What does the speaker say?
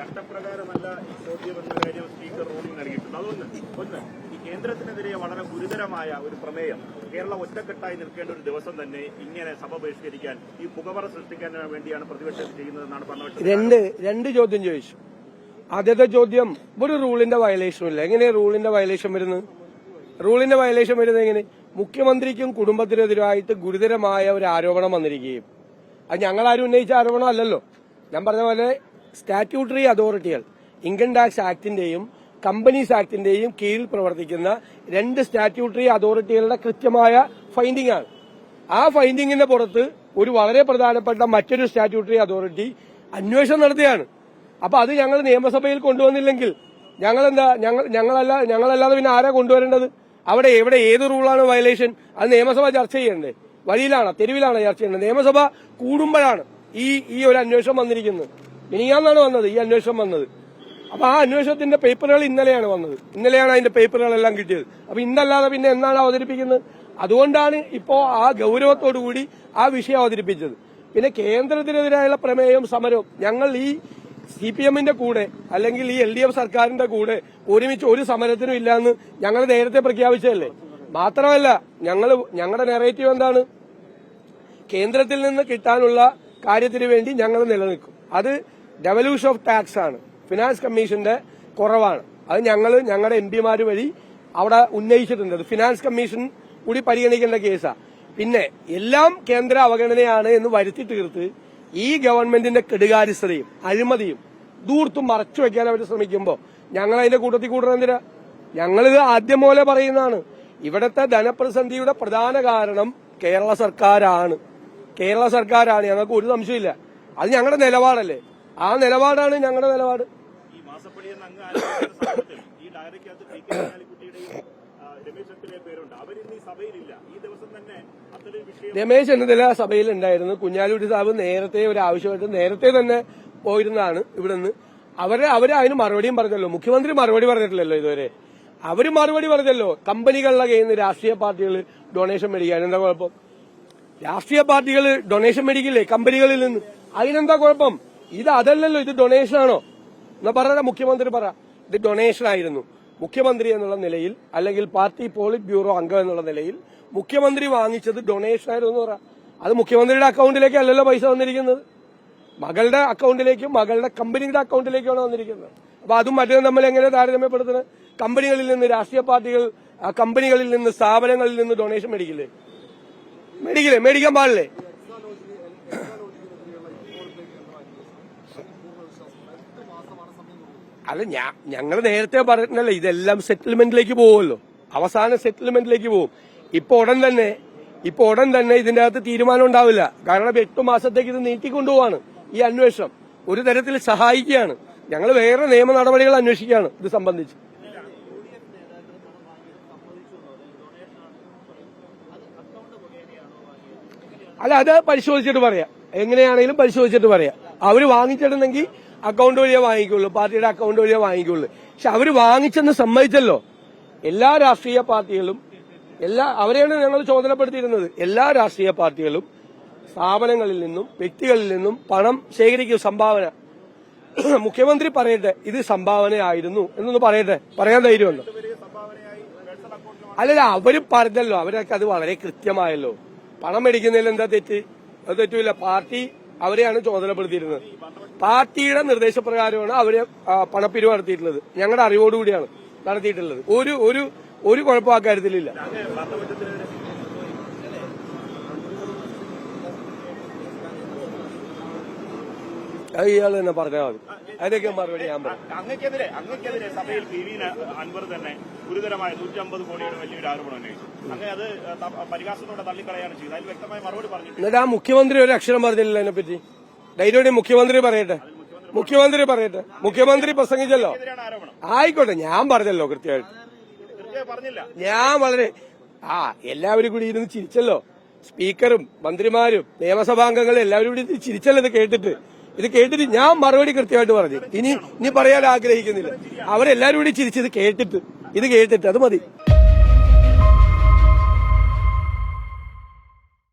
ചട്ടപ്രകാരമല്ല ഈ ചോദ്യമെന്ന കാര്യം speaker ruling നൽകിയിട്ടുണ്ട്. ഒന്ന് ഈ കേന്ദ്രത്തിനെതിരെ വളരെ ഗുരുതരമായ ഒരു പ്രമേയം കേരളം ഒറ്റക്കെട്ടായി നിൽക്കേണ്ട ഒരു ദിവസം തന്നെ ഇങ്ങനെ സഭ ബഹിഷ്കരിക്കാൻ ഈ പുകമറ സൃഷ്ടിക്കാൻ വേണ്ടിയാണ് പ്രതിപക്ഷം ചെയ്യുന്നതെന്നാണ് പറഞ്ഞത്. രണ്ട് ചോദ്യം ചോദിച്ചു. ആദ്യത്തെ ചോദ്യം, ഒരു റൂളിന്റെ വയലേഷനും ഇല്ല. എങ്ങനെ റൂളിന്റെ വയലേഷൻ വരുന്നത്? റൂളിന്റെ വയലേഷൻ വരുന്നത് എങ്ങനെ? മുഖ്യമന്ത്രിക്കും കുടുംബത്തിനെതിരായിട്ട് ഗുരുതരമായ ഒരു ആരോപണം വന്നിരിക്കുകയും അത് ഞങ്ങളാരും ഉന്നയിച്ച ആരോപണം അല്ലല്ലോ. ഞാൻ പറഞ്ഞ പോലെ സ്റ്റാറ്റ്യൂട്ടറി അതോറിറ്റികൾ ഇൻകം ടാക്സ് ആക്ടിന്റെയും കമ്പനീസ് ആക്ടിന്റെയും കീഴിൽ പ്രവർത്തിക്കുന്ന രണ്ട് സ്റ്റാറ്റ്യൂട്ടറി അതോറിറ്റികളുടെ കൃത്യമായ ഫൈൻഡിംഗ് ആണ്. ആ ഫൈൻഡിങ്ങിന്റെ പുറത്ത് ഒരു വളരെ പ്രധാനപ്പെട്ട മറ്റൊരു സ്റ്റാറ്റ്യൂട്ടറി അതോറിറ്റി അന്വേഷണം നടത്തുകയാണ്. അപ്പൊ അത് ഞങ്ങൾ നിയമസഭയിൽ കൊണ്ടുവന്നില്ലെങ്കിൽ ഞങ്ങളല്ലാതെ പിന്നെ ആരാ കൊണ്ടുവരേണ്ടത്? അവിടെ എവിടെ ഏത് റൂളാണ് വയലേഷൻ? അത് നിയമസഭ ചർച്ച ചെയ്യണ്ടേ? വഴിയിലാണോ തെരുവിലാണോ ചർച്ച ചെയ്യേണ്ടത്? നിയമസഭ കൂടുമ്പോഴാണ് ഈ ഒരു അന്വേഷണം വന്നിരിക്കുന്നത്. മിനിയാന്നാണ് വന്നത് ഈ അന്വേഷണം വന്നത്. അപ്പൊ ആ അന്വേഷണത്തിന്റെ പേപ്പറുകൾ ഇന്നലെയാണ് വന്നത്. ഇന്നലെയാണ് അതിന്റെ പേപ്പറുകളെല്ലാം കിട്ടിയത്. അപ്പൊ ഇന്നല്ലാതെ പിന്നെ എന്നാണ് അവതരിപ്പിക്കുന്നത്? അതുകൊണ്ടാണ് ഇപ്പോ ആ ഗൌരവത്തോടുകൂടി ആ വിഷയം അവതരിപ്പിച്ചത്. പിന്നെ കേന്ദ്രത്തിനെതിരായുള്ള പ്രമേയവും സമരവും ഞങ്ങൾ ഈ CPM-ന്റെ കൂടെ അല്ലെങ്കിൽ ഈ LDF സർക്കാരിന്റെ കൂടെ ഒരുമിച്ച് ഒരു സമരത്തിനും ഇല്ലാന്ന് ഞങ്ങൾ നേരത്തെ പ്രഖ്യാപിച്ചതല്ലേ. മാത്രമല്ല ഞങ്ങളുടെ നെറേറ്റീവ് എന്താണ്? കേന്ദ്രത്തിൽ നിന്ന് കിട്ടാനുള്ള കാര്യത്തിന് വേണ്ടി ഞങ്ങൾ നിലനിൽക്കും. അത് ഡെവല്യൂഷൻ ഓഫ് ടാക്സ് ആണ്, ഫിനാൻസ് കമ്മീഷന്റെ കുറവാണ്. അത് ഞങ്ങളുടെ MP-മാര് വഴി അവിടെ ഉന്നയിച്ചിട്ടുണ്ട്. ഫിനാൻസ് കമ്മീഷൻ കൂടി പരിഗണിക്കേണ്ട കേസാണ്. പിന്നെ എല്ലാം കേന്ദ്ര അവഗണനയാണ് എന്ന് വരുത്തി തീർത്ത് ഈ ഗവൺമെന്റിന്റെ കെടുകാര്യസ്ഥതയും അഴിമതിയും ദൂർത്തും മറച്ചു വെക്കാൻ അവർ ശ്രമിക്കുമ്പോൾ ഞങ്ങൾ അതിന്റെ കൂട്ടത്തിൽ കൂടണമെന്തിനാ? ഞങ്ങളിത് ആദ്യം പോലെ പറയുന്നതാണ്. ഇവിടത്തെ ധനപ്രതിസന്ധിയുടെ പ്രധാന കാരണം കേരള സർക്കാരാണ്. ഞങ്ങൾക്ക് ഒരു സംശയമില്ല. അത് ഞങ്ങളുടെ നിലപാടല്ലേ. ആ നിലപാടാണ് ഞങ്ങളുടെ നിലപാട്. രമേശ് ചെന്നിത്തല സഭയിൽ ഉണ്ടായിരുന്നു. കുഞ്ഞാലിക്കുട്ടി സാഹിബ് നേരത്തെ ഒരു ആവശ്യമായിട്ട് നേരത്തെ തന്നെ പോയിരുന്നതാണ് ഇവിടുന്ന്. അവര് അതിന് മറുപടിയും പറഞ്ഞല്ലോ. മുഖ്യമന്ത്രി മറുപടി പറഞ്ഞിട്ടില്ലല്ലോ ഇതുവരെ. അവര് മറുപടി പറഞ്ഞല്ലോ. കമ്പനികളുടെ കയ്യിൽ നിന്ന് രാഷ്ട്രീയ പാർട്ടികൾ ഡൊണേഷൻ മേടിക്കാൻ എന്താ കുഴപ്പം? രാഷ്ട്രീയ പാർട്ടികൾ ഡൊണേഷൻ മേടിക്കില്ലേ കമ്പനികളിൽ നിന്ന്? അതിനെന്താ കുഴപ്പം? അതല്ലല്ലോ, ഇത് ഡൊണേഷൻ ആണോ എന്നാ പറഞ്ഞ മുഖ്യമന്ത്രി പറ. ഇത് ഡൊണേഷൻ ആയിരുന്നു. മുഖ്യമന്ത്രി എന്നുള്ള നിലയിൽ അല്ലെങ്കിൽ പാർട്ടി പോളിറ്റ് ബ്യൂറോ അംഗം എന്നുള്ള നിലയിൽ മുഖ്യമന്ത്രി വാങ്ങിച്ചത് ഡൊണേഷൻ ആയിരുന്നു എന്ന് പറ. അത് മുഖ്യമന്ത്രിയുടെ അക്കൌണ്ടിലേക്ക് അല്ലല്ലോ പൈസ വന്നിരിക്കുന്നത്. മകളുടെ അക്കൌണ്ടിലേക്കും മകളുടെ കമ്പനിയുടെ അക്കൌണ്ടിലേക്കാണ് വന്നിരിക്കുന്നത്. അപ്പൊ അതും മറ്റേതും തമ്മിൽ എങ്ങനെ താരതമ്യപ്പെടുത്തുന്നത്? കമ്പനികളിൽ നിന്ന് രാഷ്ട്രീയ പാർട്ടികൾ കമ്പനികളിൽ നിന്ന് സ്ഥാപനങ്ങളിൽ നിന്ന് ഡൊണേഷൻ മേടിക്കില്ലേ? മേടിക്കാൻ പാടില്ലേ? അല്ല, ഞങ്ങൾ നേരത്തെ പറഞ്ഞല്ലേ ഇതെല്ലാം സെറ്റിൽമെന്റിലേക്ക് പോകുമല്ലോ. അവസാന സെറ്റിൽമെന്റിലേക്ക് പോകും. ഇപ്പൊ ഉടൻ തന്നെ ഇതിന്റെ അകത്ത് തീരുമാനം ഉണ്ടാവില്ല. കാരണം 8 മാസത്തേക്ക് ഇത് നീട്ടിക്കൊണ്ടുപോവാണ് ഈ അന്വേഷണം. ഒരു തരത്തിൽ സഹായിക്കുകയാണ്. ഞങ്ങൾ വേറെ നിയമ നടപടികൾ അന്വേഷിക്കുകയാണ് ഇത് സംബന്ധിച്ച്. അല്ല, അത് പരിശോധിച്ചിട്ട് പറയാം. എങ്ങനെയാണെങ്കിലും പരിശോധിച്ചിട്ട് പറയാം. അവര് വാങ്ങിച്ചിട്ടുണ്ടെങ്കിൽ അക്കൌണ്ട് വഴിയേ വാങ്ങിക്കുള്ളൂ, പാർട്ടിയുടെ അക്കൌണ്ട് വഴിയേ വാങ്ങിക്കുള്ളൂ. പക്ഷെ അവര് വാങ്ങിച്ചെന്ന് സമ്മതിച്ചല്ലോ. എല്ലാ രാഷ്ട്രീയ പാർട്ടികളും അവരെയാണ് ഞങ്ങൾ ചുമതലപ്പെടുത്തിയിരുന്നത്. എല്ലാ രാഷ്ട്രീയ പാർട്ടികളും സ്ഥാപനങ്ങളിൽ നിന്നും വ്യക്തികളിൽ നിന്നും പണം ശേഖരിക്കും. സംഭാവന മുഖ്യമന്ത്രി പറയട്ടെ ഇത് സംഭാവനയായിരുന്നു എന്നൊന്ന് പറയട്ടെ. പറയാൻ ധൈര്യമുണ്ടോ? അല്ലല്ല, അവര് പറഞ്ഞല്ലോ. അവരൊക്കെ അത് വളരെ കൃത്യമായല്ലോ. പണം മേടിക്കുന്നതിൽ എന്താ തെറ്റ്? അത് തെറ്റില്ല. പാർട്ടി അവരെയാണ് ചുമതലപ്പെടുത്തിയിരുന്നത്. പാർട്ടിയുടെ നിർദ്ദേശപ്രകാരമാണ് അവര് പണപ്പിരിവ് നടത്തിയിട്ടുള്ളത്. ഞങ്ങളുടെ അറിവോടുകൂടിയാണ് നടത്തിയിട്ടുള്ളത്. ഒരു കുഴപ്പം ആ കാര്യത്തിലില്ല. അത് ഇയാൾ തന്നെ പറഞ്ഞാൽ മതി. അതിനൊക്കെ മറുപടി ഞാൻ പറഞ്ഞു. അങ്ങക്കെതിരെ സഭയിൽ PV അൻവർ തന്നെ ഗുരുതരമായ 150 കോടിയുടെ വലിയൊരു ആരോപണം ഉന്നയിച്ചു. അങ്ങനെ അത് പരിഹാസത്തോടെ തള്ളിക്കളയാണ് ചെയ്തത്. അതിൽ വ്യക്തമായ മറുപടി പറഞ്ഞു. എന്നിട്ട് ആ മുഖ്യമന്ത്രി ഒരു അക്ഷരം പറഞ്ഞില്ല അതിനെപ്പറ്റി. ധൈര്യമായിട്ട് മുഖ്യമന്ത്രി പറയട്ടെ. മുഖ്യമന്ത്രി പ്രസംഗിച്ചല്ലോ. ആയിക്കോട്ടെ, ഞാൻ പറഞ്ഞല്ലോ കൃത്യമായിട്ട്. ഞാൻ വളരെ എല്ലാവരും കൂടി ഇരുന്ന് ചിരിച്ചല്ലോ. സ്പീക്കറും മന്ത്രിമാരും നിയമസഭാംഗങ്ങളും എല്ലാവരും കൂടി ചിരിച്ചല്ലോ ഇത് കേട്ടിട്ട് ഞാൻ മറുപടി കൃത്യമായിട്ട് പറഞ്ഞു. ഇനി പറയാൻ ആഗ്രഹിക്കുന്നില്ല. അവരെല്ലാവരും കൂടി ചിരിച്ചത് കേട്ടിട്ട് അത് മതി.